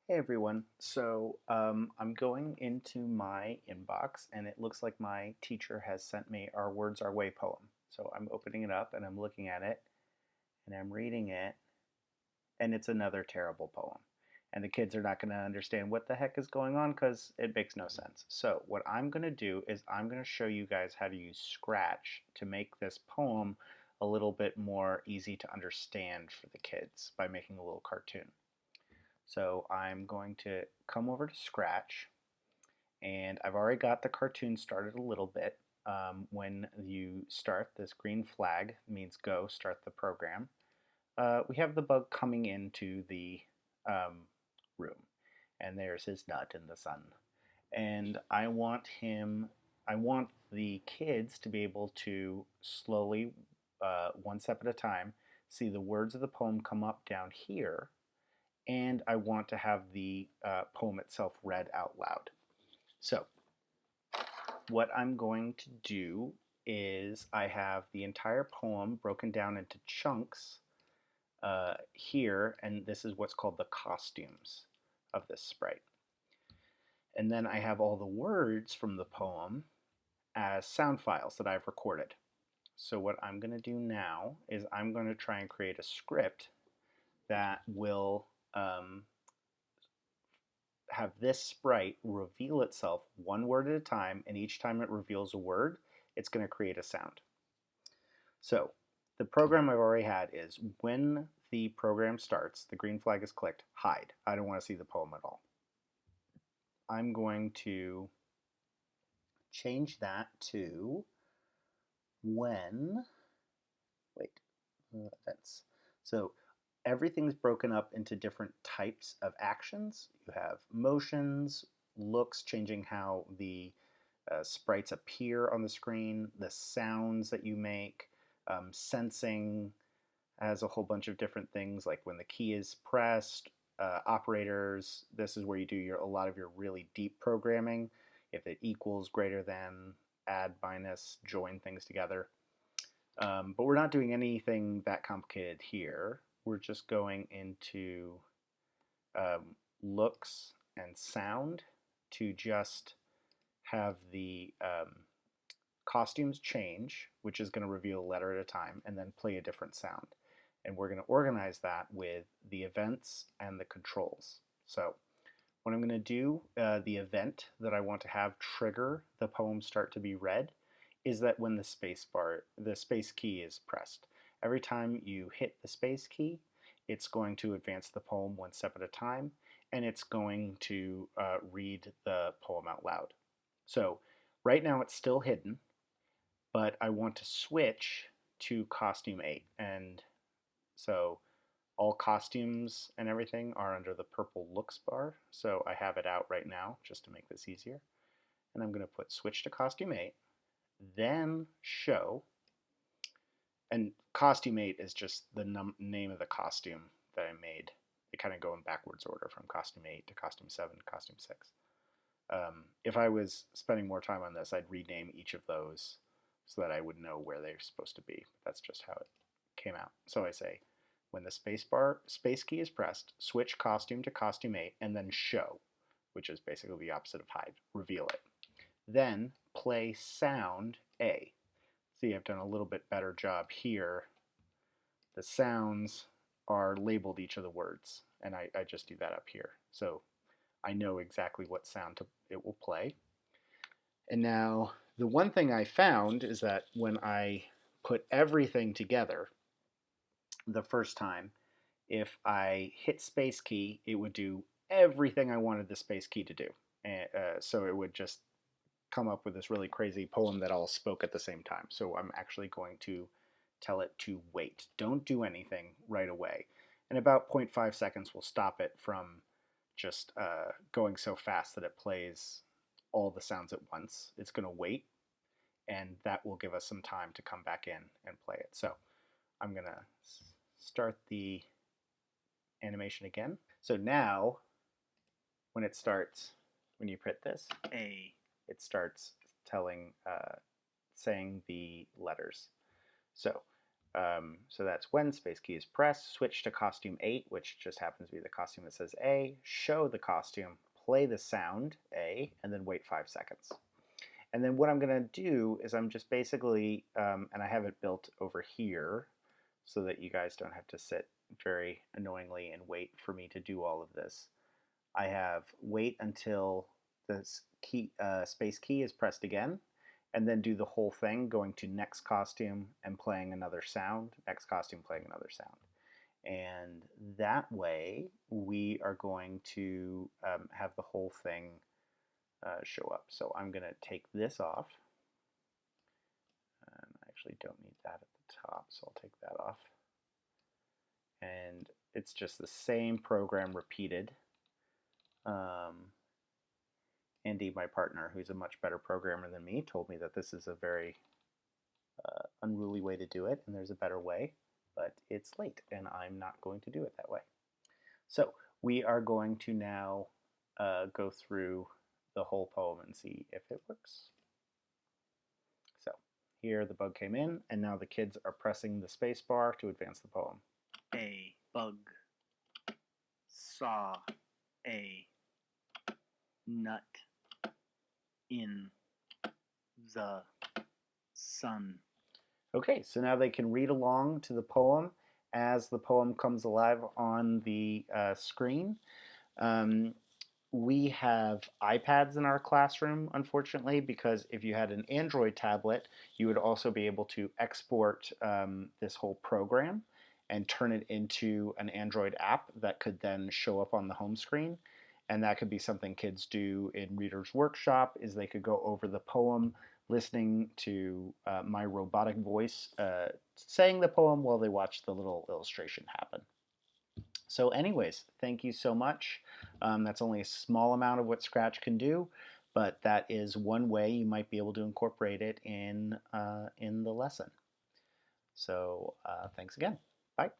Hey everyone. I'm going into my inbox and it looks like my teacher has sent me Our Words Our Way poem. So I'm opening it up and I'm looking at it and I'm reading it and it's another terrible poem. And the kids are not going to understand what the heck is going on because it makes no sense. So what I'm going to do is I'm going to show you guys how to use Scratch to make this poem a little bit more easy to understand for the kids by making a little cartoon. So I'm going to come over to Scratch, and I've already got the cartoon started a little bit. When you start, this green flag means go, start the program. We have the bug coming into the um, room, and there's his nut in the sun. And I want the kids to be able to slowly, one step at a time, see the words of the poem come up down here, and I want to have the poem itself read out loud. So what I'm going to do is I have the entire poem broken down into chunks here, and this is what's called the costumes of this sprite. And then I have all the words from the poem as sound files that I've recorded. So what I'm going to do now is I'm going to try and create a script that will have this sprite reveal itself one word at a time, and each time it reveals a word, it's going to create a sound. So the program I've already had is when the program starts, the green flag is clicked, hide. I don't want to see the poem at all. I'm going to change that to when, wait, events. So everything's broken up into different types of actions. You have motions, looks, changing how the sprites appear on the screen, the sounds that you make, sensing has a whole bunch of different things like when the key is pressed, operators. This is where you do a lot of your really deep programming. If it equals, greater than, add, minus, join things together. But we're not doing anything that complicated here. We're just going into looks and sound to just have the costumes change, which is going to reveal a letter at a time, and then play a different sound. And we're going to organize that with the events and the controls. So what I'm going to do, the event that I want to have trigger the poem start to be read, is that when the space key is pressed. Every time you hit the space key, it's going to advance the poem one step at a time, and it's going to read the poem out loud. So right now it's still hidden, but I want to switch to costume 8. And so all costumes and everything are under the purple looks bar. So I have it out right now just to make this easier. And I'm going to put switch to costume 8, then show. And costume 8 is just the name of the costume that I made. They kind of go in backwards order from costume 8 to costume 7 to costume 6. If I was spending more time on this, I'd rename each of those so that I would know where they're supposed to be. That's just how it came out. So I say, when the space key is pressed, switch costume to costume 8, and then show, which is basically the opposite of hide, reveal it. Then play sound A. See, I've done a little bit better job here. The sounds are labeled each of the words, and I just do that up here. So I know exactly what sound it will play. And now the one thing I found is that when I put everything together the first time, if I hit space key, it would do everything I wanted the space key to do. And, so it would just come up with this really crazy poem that all spoke at the same time. So I'm actually going to tell it to wait. Don't do anything right away. And about 0.5 seconds will stop it from just going so fast that it plays all the sounds at once. It's going to wait, and that will give us some time to come back in and play it. So I'm going to start the animation again. So now, when it starts, when you hit this, it starts telling, saying the letters. So So that's when space key is pressed, switch to costume 8, which just happens to be the costume that says A, show the costume, play the sound A, and then wait 5 seconds. And then what I'm going to do is I'm just basically, and I have it built over here so that you guys don't have to sit very annoyingly and wait for me to do all of this. I have wait until the space key is pressed again, and then do the whole thing going to next costume and playing another sound, next costume playing another sound. And that way we are going to have the whole thing show up. So I'm going to take this off. And I actually don't need that at the top, so I'll take that off. And it's just the same program repeated. Andy, my partner, who's a much better programmer than me, told me that this is a very unruly way to do it, and there's a better way, but it's late, and I'm not going to do it that way. So we are going to now go through the whole poem and see if it works. So here the bug came in, and now the kids are pressing the space bar to advance the poem. A bug saw a nut in the sun. Okay, so now they can read along to the poem as the poem comes alive on the screen. We have iPads in our classroom, unfortunately, because if you had an Android tablet, you would also be able to export this whole program and turn it into an Android app that could then show up on the home screen. And that could be something kids do in Reader's Workshop, is they could go over the poem listening to my robotic voice saying the poem while they watch the little illustration happen. So anyways, thank you so much. That's only a small amount of what Scratch can do, but that is one way you might be able to incorporate it in the lesson. So thanks again. Bye.